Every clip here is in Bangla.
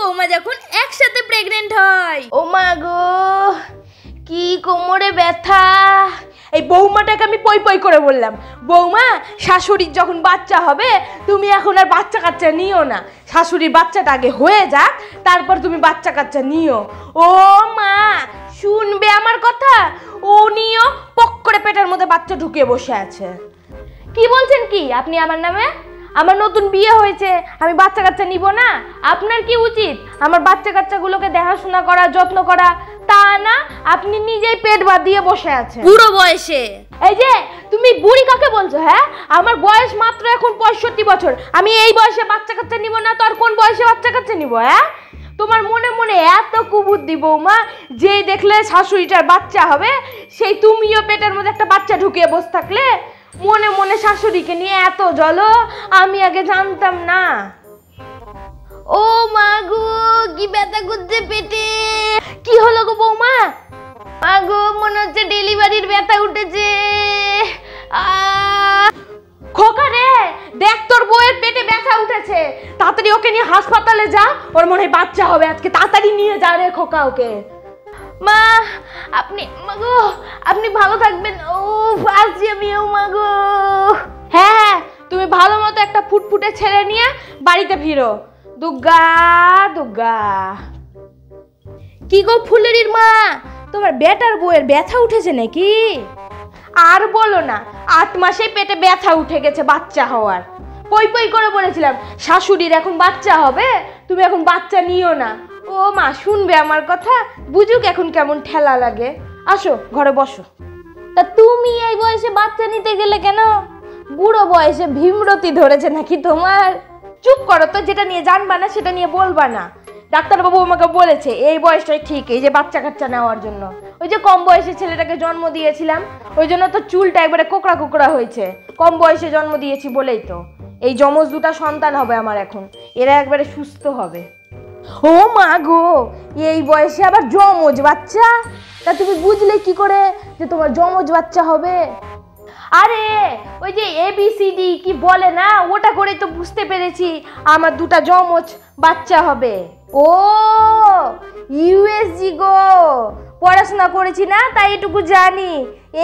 বৌমা যখন একসাথে প্রেগনেন্ট হয়। ও মা গো, কি কোমরে ব্যথা। এই বৌমাটাকে আমি পই পই করে বললাম, বৌমা শাশুড়ির যখন বাচ্চা হবে তুমি এখন আর বাচ্চা কাচ্চা নিও না, শাশুড়ির বাচ্চাটা আগে হয়ে যাক তারপর তুমি বাচ্চা কাচ্চা নিও। ও মা, শুনবে আমার কথা? ও নিও পক করে পেটের মধ্যে বাচ্চা ঢুকিয়ে বসে আছে। কি বলছেন কি আপনি আমার নামে? আমার নতুন বিয়ে হয়েছে, আমি বাচ্চা কাচ্চা নিব না? আপনার কি উচিত আমার বাচ্চা কাচ্চাগুলোকে দেখাশোনা করা, যত্ন করা? তা না, আপনি নিজেই পেট বাঁধিয়ে বসে আছেন বুড়ো বয়সে। এই যে তুমি বুড়ি কাকে বলছো? হ্যাঁ, আমার বয়স মাত্র এখন 65 বছর। আমি এই বয়সে বাচ্চা কাচ্চা নিব না তো আর কোন বয়সে বাচ্চা কাচ্চা নিব? হ্যাঁ, তোমার মনে মনে এত কুবুদ্ধি বৌমা, যেই দেখলে শাশুড়িটার বাচ্চা হবে সেই তুমিও পেটের মধ্যে একটা বাচ্চা ঢুকিয়ে বসে থাকলে। মনে মনে শাশুড়িকে নিয়ে এত জ্বলো, আমি আগে জানতাম না। ও মা গো, কি ব্যথা করছে পেটে। কি হলো গো বৌমা? মা গো, মনে হচ্ছে ডেলিভারির ব্যথা উঠেছে। খোকা রে, দেখ তোর বউয়ের পেটে ব্যথা উঠেছে, তাড়াতাড়ি ওকে নিয়ে হাসপাতালে যা, ওর মনে হয় বাচ্চা হবে আজকে, তাড়াতাড়ি নিয়ে যা রে খোকা ওকে। মা আপনি, মা গো আপনি ভালো থাকবেন। ও আসছি আমি। ও মা গো, হ্যাঁ তুমি ভালো মতো একটা ফুটফুটে ছেলে নিয়ে বাড়িতে ফিরো। দুর্গা দুর্গা। কি গো ফুলেরির মা, তোমার বেটার বউয়ের ব্যথা উঠেছে নাকি? আর বলো না, 8 মাসেই পেটে ব্যথা উঠে গেছে বাচ্চা হওয়ার। পই পই করে বলেছিলাম শাশুড়ির এখন বাচ্চা হবে, তুমি এখন বাচ্চা নিও না। ও মা, শুনবে আমার কথা? বুঝুক এখন কেমন ঠেলা লাগে। আসো ঘরে বসো। তা তুমি এই বয়সে বাচ্চা নিতে গেলে কেন? বুড়ো বয়সে ভীমরতি ধরেছে নাকি তোমার? চুপ করো তো, যেটা নিয়ে জানবা না সেটা নিয়ে বলবা না। ডাক্তারবাবু আমাকে বলেছে এই বয়সটাই ঠিক এই যে বাচ্চা কাচ্চা নেওয়ার জন্য। ওই যে কম বয়সে ছেলেটাকে জন্ম দিয়েছিলাম, ওই জন্য তো চুলটা একবারে কোকড়া কোকড়া হয়েছে। কম বয়সে জন্ম দিয়েছি বলেই তো এই যমজ 2টা সন্তান হবে আমার এখন, এরা একবারে সুস্থ হবে। ও মা গো, এই বয়সে আবার যমজ বাচ্চা? তা তুমি বুঝলে কি করে যে তোমার যমজ বাচ্চা হবে? আরে ওই যে ABCD কি বলে না, ওটা করে তো বুঝতে পেরেছি আমার 2টা যমজ বাচ্চা হবে। ও USG গো, পড়াশোনা করেছি না তাই এটুকু জানি।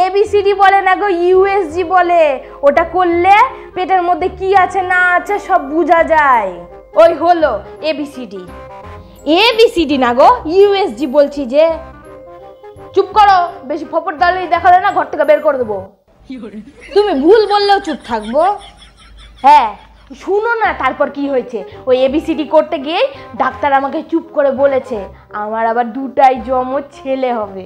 ABCD বলে না গো, USG বলে। ওটা করলে পেটের মধ্যে কি আছে না আছে সব বোঝা যায়। ওই হলো ABCD। ABCD না গো, USG বলছি যে। চুপ করো, বেশি ফপর দালেই দেখালে না ঘর থেকে বের করে দেবো। তুমি ভুল বললেও চুপ থাকবো? হ্যাঁ শুনো না, তারপর কি হয়েছে? ওই ABCD করতে গিয়ে ডাক্তার আমাকে চুপ করে বলেছে আমার আবার 2টাই যমজ ছেলে হবে।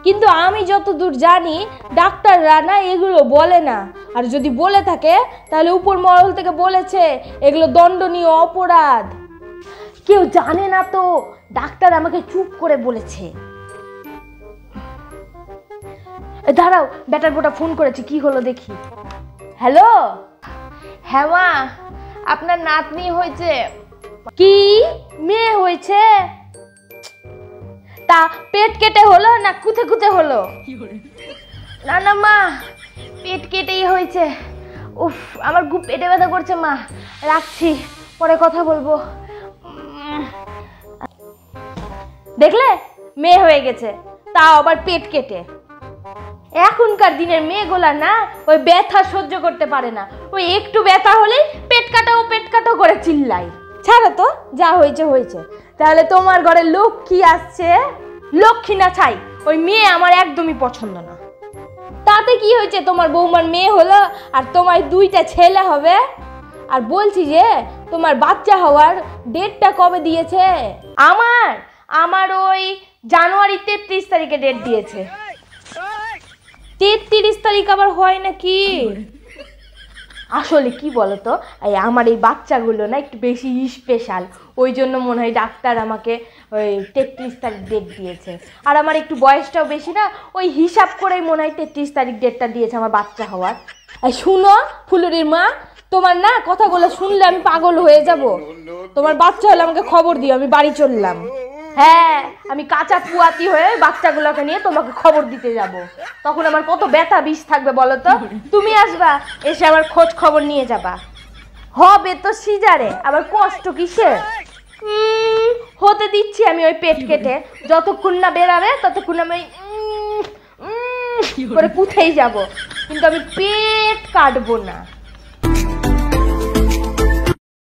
কিন্তু আমি যতদূর জানি ডাক্তাররা না এগুলো বলে না, আর যদি বলে থাকে তাহলে উপর মহল থেকে বলেছে এগুলো দণ্ডনীয় অপরাধ। কেউ জানে না তো, ডাক্তার আমাকে চুপ করে বলেছে। দাঁড়াও, বেটার বোটা ফোন করেছে, কি হলো দেখি। হ্যালো, হ্যাঁ মা, আপনার নাতনি হয়েছে। কি মেয়ে হয়েছে? তা পেট কেটে হলো না কুথে কুথে হলো? না না মা, পেট কেটেই হয়েছে। উফ, আমার খুব পেটে ব্যথা করছে মা, রাখছি, পরে কথা বলবো। দেখলে মেয়ে হয়ে গেছে, তাও আবার পেট কেটে। এখনকার দিনের মেয়েগুলা না ওই ব্যথা সহ্য করতে পারে না, ওই একটু ব্যথা হলেই পেট কাটাও করে চিল্লাই। ছাড়ো তো, যা হয়েছে হয়েছে। তাহলে তোমার ঘরে লক্ষ্মী আসছে, লক্ষ্মী না ছাই, ওই মেয়ে আমার একদমই পছন্দ না। তাতে কি হয়েছে, তোমার বৌমার মেয়ে হলো আর তোমার 2টা ছেলে হবে। আর বলছি যে তোমার বাচ্চা হওয়ার ডেটটা কবে দিয়েছে? আমার ওই জানুয়ারি 33 তারিখে ডেট দিয়েছে। 33 তারিখ আবার হয় নাকি? আসলে কি বলতো, এই আমার এই বাচ্চাগুলো না একটু বেশি স্পেশাল, ওই জন্য মনে হয় ডাক্তার আমাকে ওই 33 তারিখ ডেট দিয়েছে। আর আমার একটু বয়সটাও বেশি না, ওই হিসাব করেই মনে হয় 33 তারিখ ডেটটা দিয়েছে আমার বাচ্চা হওয়ার। শুনো ফুলুরির মা, তোমার না কথাগুলো শুনলে আমি পাগল হয়ে যাব। তোমার বাচ্চা হলে আমাকে খবর দিও, আমি বাড়ি চললাম। হ্যাঁ, আমি কাঁচা পুয়াতি হয়ে বাচ্চাগুলোকে নিয়ে তোমাকে খবর দিতে যাব। তখন আমার কত ব্যথা বিষ থাকবে বলো তো। তুমি আসবা, এসে আমার খোঁজ খবর নিয়ে যাবা। হবে তো সিজারে, আবার কষ্ট কিসে? হতে দিচ্ছি আমি ওই পেট কেটে, যতক্ষণ না বেরাবে ততক্ষণ আমি করে পুঁথেই যাব, কিন্তু আমি পেট কাটবো না।